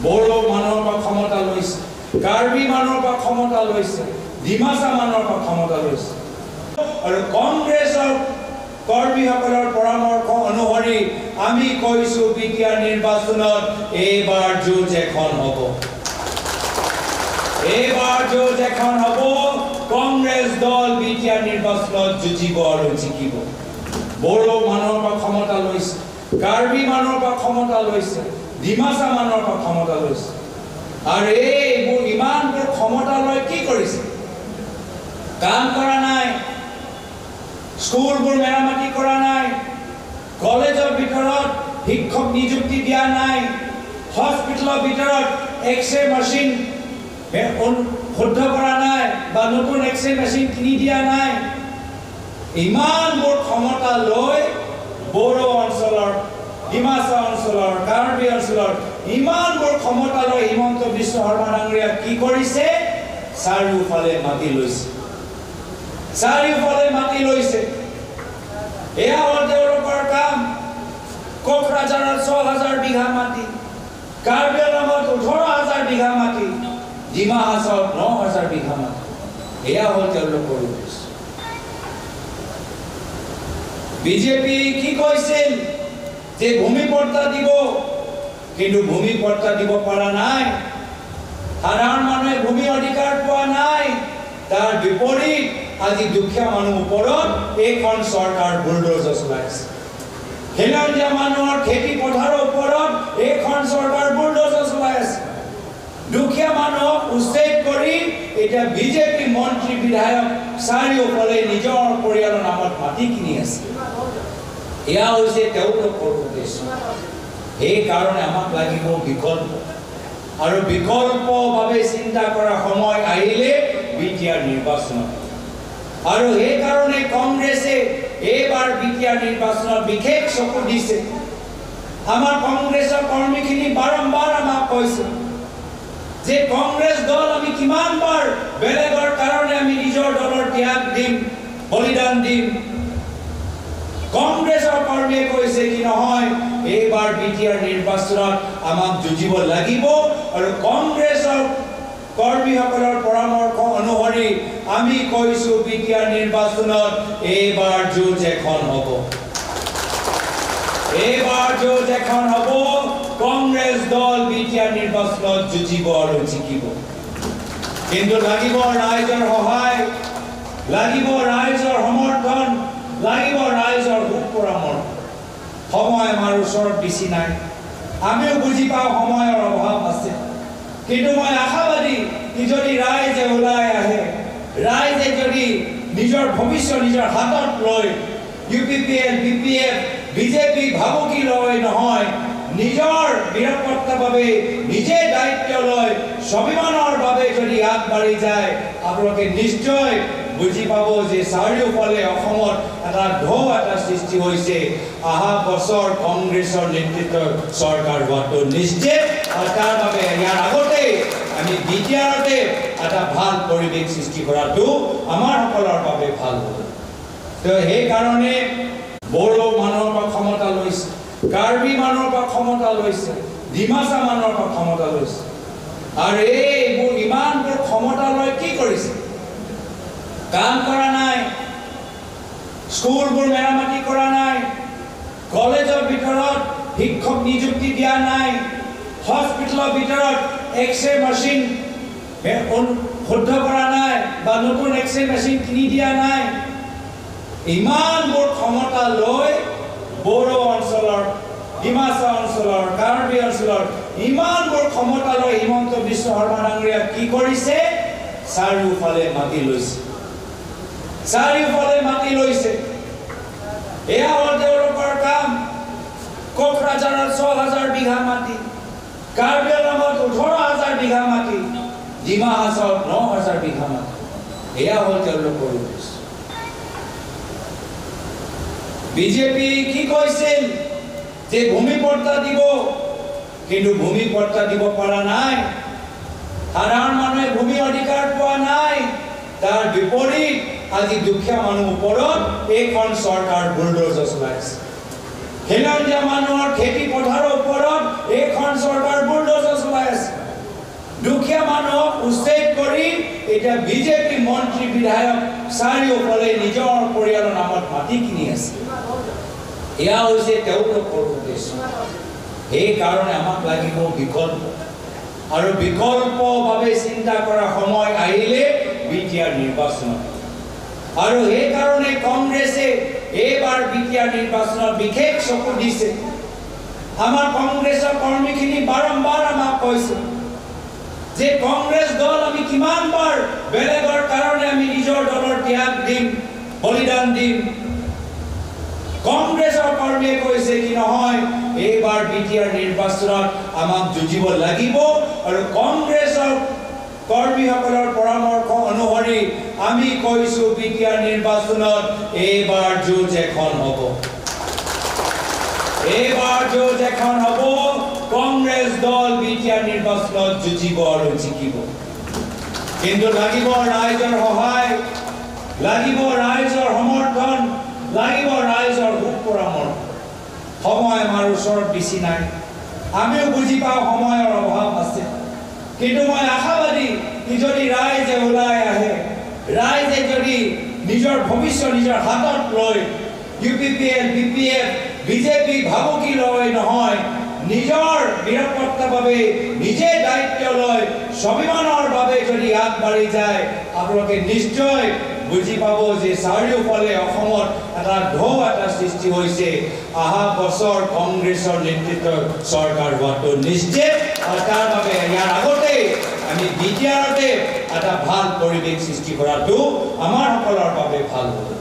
বড়ো মানুহৰ পৰা ক্ষমতা লৈছে, কাৰ্বি মানুহৰ পৰা ক্ষমতা লৈছে, ডিমাচা মানুহৰ পৰা ক্ষমতা লৈছে। আৰু কংগ্ৰেছৰ কৰ্মীসকলৰ পৰামৰ্শ অনুসৰি আমি কৈছো বিটিআৰ নিৰ্বাচনত এইবাৰ যুঁজ এখন হ'ব। এইবাৰ যুঁজ এখন হ'ব। কংগ্ৰেছ দল বিটিআৰ নিৰ্বাচনত যুঁজিব আৰু জিকিব। বড়ো মানুহৰ পৰা ক্ষমতা লৈছে, কাৰ্বি মানুহৰ পৰা ক্ষমতা লৈছে, ডিমাচা মানুহৰ পৰা ক্ষমতা লৈছে। আৰু এইবোৰ ইমানবোৰ ক্ষমতা লৈ কি কৰিছে? কাম কৰা নাই, স্কুলবোৰ মেৰামতি কৰা নাই, কলেজৰ ভিতৰত শিক্ষক নিযুক্তি দিয়া নাই, হস্পিটেলৰ ভিতৰত এক্সৰে মেচিন শুদ্ধ কৰা নাই বা নতুন এক্সৰে মেচিন কিনি দিয়া নাই। ইমানবোৰ ক্ষমতা লৈ বড়ো অঞ্চলৰ, ডিমাচা অঞ্চলৰ, কাৰ্বি অঞ্চলৰ ইমানবোৰ ক্ষমতা লৈ হিমন্ত বিশ্ব শৰ্মা ডাঙৰীয়া কি কৰিছে? চাৰিওফালে মাটি লৈছে, চাৰিওফালে মাটি লৈছে। এয়া হ'ল তেওঁলোকৰ কাম। কোকৰাঝাৰত ৬,০০০ বিঘা মাটি, কাৰ্বি আংলঙত ১৮,০০০ বিঘা মাটি, ডিমা হাছাওত ৯,০০০ বিঘা মাটি। এয়া হ'ল তেওঁলোকৰ উদ্দেশ্য। বিজেপি কি কৈছিল যে ভূমি পট্টা দিব, কিন্তু ভূমি পট্টা দিব পৰা নাই। সাধাৰণ মানুহে ভূমি অধিকাৰ পোৱা নাই। তাৰ বিপৰীত আজি দুখীয়া মানুহৰ ওপৰত এইখন চৰকাৰ বুলডোজাৰ চলাইছে। খিলঞ্জীয়া মানুহৰ খেতি পথাৰৰ ওপৰত এইখন চৰকাৰ বুলডোজাৰ চলাই আছে। দুখীয়া মানুহক উচ্ছেদ কৰি এতিয়া বিজেপি মন্ত্ৰী বিধায়ক চাৰিওফালে নিজৰ পৰিয়ালৰ নামত মাটি কিনি আছে। এয়া হৈছে তেওঁলোকৰ উদ্দেশ্য। সেইকাৰণে আমাক লাগিব বিকল্প, আৰু বিকল্পভাৱে চিন্তা কৰা সময় আহিলে বিটিআৰ নিৰ্বাচনত। আৰু সেইকাৰণে কংগ্ৰেছে এইবাৰ বিটিআৰ নিৰ্বাচনত বিশেষ চকু দিছে। আমাৰ কংগ্ৰেছৰ কৰ্মীখিনি বাৰম্বাৰ আমাক কৈছে যে কংগ্ৰেছ দল আমি কিমানবাৰ বেলেগৰ কাৰণে আমি নিজৰ দলৰ ত্যাগ দিম, বলিদান দিম। কংগ্ৰেছৰ কৰ্মীয়ে কৈছে কি নহয়, এইবাৰ বিটিআৰ নিৰ্বাচনত আমাক যুঁজিব লাগিব। আৰু কংগ্ৰেছৰ কৰ্মীসকলৰ পৰামৰ্শ অনুসৰি আমি কৈছো বিটিআৰ নিৰ্বাচনত এইবাৰ যুঁজ এখন হ'ব। এইবাৰ যুঁজ এখন হ'ব। কংগ্ৰেছ দল বিটিআৰ নিৰ্বাচনত যুঁজিব আৰু জিকিব। কিন্তু লাগিব ৰাইজৰ সহায়, লাগিব ৰাইজৰ সমৰ্থন, লাগিব ৰাইজৰ সুপৰামৰ্শ। সময় আমাৰ ওচৰত বেছি নাই, আমিও বুজি পাওঁ সময়ৰ অভাৱ আছে। কিন্তু মই আশাবাদী যদি ৰাইজে ওলাই আহে, ৰাইজে যদি নিজৰ ভৱিষ্যত নিজৰ হাতত লৈ UPPL, BPF, বিজেপি ভাবুকি লৈ নহয়, নিজৰ নিৰাপত্তাৰ বাবে নিজে দায়িত্ব লৈ স্বাভিমানৰ বাবে যদি আগবাঢ়ি যায়, আপোনালোকে নিশ্চয় বুজি পাব যে চাৰিওফালে অসমত এটা ঢৌ এটা সৃষ্টি হৈছে। অহা বছৰ কংগ্ৰেছৰ নেতৃত্বৰ চৰকাৰ হোৱাটো নিশ্চিত। আৰু তাৰ বাবে ইয়াৰ আগতে আমি বিটিআৰতে এটা ভাল পৰিৱেশ সৃষ্টি কৰাটো আমাৰ সকলৰ বাবে ভাল হ'ব। তো সেইকাৰণে বড়ো মানুহৰ পৰা ক্ষমতা লৈছে, কাৰ্বি মানুহৰ পৰা ক্ষমতা লৈছে, ডিমাচা মানুহৰ পৰা ক্ষমতা লৈছে। আৰু এইবোৰ ইমানবোৰ ক্ষমতা লৈ কি কৰিছে? কাম কৰা নাই, স্কুলবোৰ মেৰামতি কৰা নাই, কলেজৰ ভিতৰত শিক্ষক নিযুক্তি দিয়া নাই, হস্পিটেলৰ ভিতৰত এক্সৰে মেচিন শুদ্ধ কৰা নাই বা নতুন এক্সৰে মেচিন কিনি দিয়া নাই। ইমানবোৰ ক্ষমতা লৈ বড়ো অঞ্চলৰ, ডিমাচা অঞ্চলৰ, কাৰ্বি অঞ্চলৰ ইমানবোৰ ক্ষমতা লৈ হিমন্ত বিশ্ব শৰ্মা ডাঙৰীয়া কি কৰিছে? চাৰিওফালে মাটি লৈছে, চাৰিওফালে মাটি লৈছে। এয়া হ'ল তেওঁলোকৰ কাম। কোকৰাঝাৰত ৬,০০০ বিঘা মাটি, কাৰ্বি আংলঙত ১৮,০০০ বিঘা মাটি, ডিমা হাছাওত ৯,০০০ বিঘা মাটি। এয়া হ'ল তেওঁলোকৰ উদ্দেশ্য। বিজেপি কি কৈছিল যে ভূমি পট্টা দিব, কিন্তু ভূমি পট্টা দিব পৰা নাই। সাধাৰণ মানুহে ভূমি অধিকাৰ পোৱা নাই। তাৰ বিপৰীত আজি দুখীয়া মানুহৰ ওপৰত এইখন চৰকাৰ বুলডোজাৰ চলাইছে। খিলঞ্জীয়া মানুহৰ খেতি পথাৰৰ ওপৰত এইখন চৰকাৰ বুলডোজাৰ চলাই আছে। এতিয়া বিজেপি মন্ত্ৰী বিধায়ক চাৰিওফালে নিজৰ পৰিয়ালৰ নামত মাটি কিনি আছে এয়া হৈছে তেওঁলোকৰ উদ্দেশ্য সেইকাৰণে আমাক লাগিব বিকল্প আৰু বিকল্পভাৱে চিন্তা কৰা সময় আহিলে বিটিআৰ নিৰ্বাচন আৰু সেইকাৰণে কংগ্ৰেছে এইবাৰ বিটিআৰ নিৰ্বাচনত বিশেষ চকু দিছে আমাৰ কংগ্ৰেছৰ কৰ্মীখিনি বাৰম্বাৰ আমাক কৈছে যে কংগ্ৰেছ দল আমি কিমানবাৰ বেলেগৰ কাৰণে আমি নিজৰ দলৰ ত্যাগ দিম বলিদান দিম কংগ্ৰেছৰ কৰ্মীয়ে কৈছে কি নহয় এইবাৰ বিটিআৰ নিৰ্বাচনত আমাক যুঁজিব লাগিব আৰু কংগ্ৰেছৰ কৰ্মীসকলৰ পৰামৰ্শ অনুসৰি আমি কৈছো বিটিআৰ নিৰ্বাচনত এইবাৰ যুঁজ এখন হ'ব এইবাৰ যুঁজ এখন হ'ব কংগ্ৰেছ দল বিটিআৰ নিৰ্বাচনত যুঁজিব আৰু জিকিব কিন্তু লাগিব ৰাইজৰ সহায় লাগিব ৰাইজৰ সমৰ্থন লাগিব ৰাইজৰ পৰামৰ্শ সময় আমাৰ ওচৰত বেছি নাই আমিও বুজি পাওঁ সময়ৰ অভাৱ আছে কিন্তু মই আশাবাদী যদি ৰাইজে ওলাই আহে ৰাইজে যদি নিজৰ ভৱিষ্যত নিজৰ হাতত লৈ ইউপিপিএল বিপিএফ বিজেপি ভাবুকি লৈ নহয় নিজৰ নিৰাপত্তাৰ বাবে নিজে দায়িত্ব লৈ স্বাভিমানৰ বাবে যদি আগবাঢ়ি যায় আপোনালোকে নিশ্চয় বুজি পাব যে চাৰিওফালে অসমত এটা ঢৌ এটা সৃষ্টি হৈছে অহা বছৰ কংগ্ৰেছৰ নেতৃত্বৰ চৰকাৰ হোৱাটো নিশ্চিত আৰু তাৰ বাবে ইয়াৰ আগতে আমি বিটিআৰতে এটা ভাল পৰিৱেশ সৃষ্টি কৰাটো আমাৰ সকলৰ বাবে ভাল হ'ব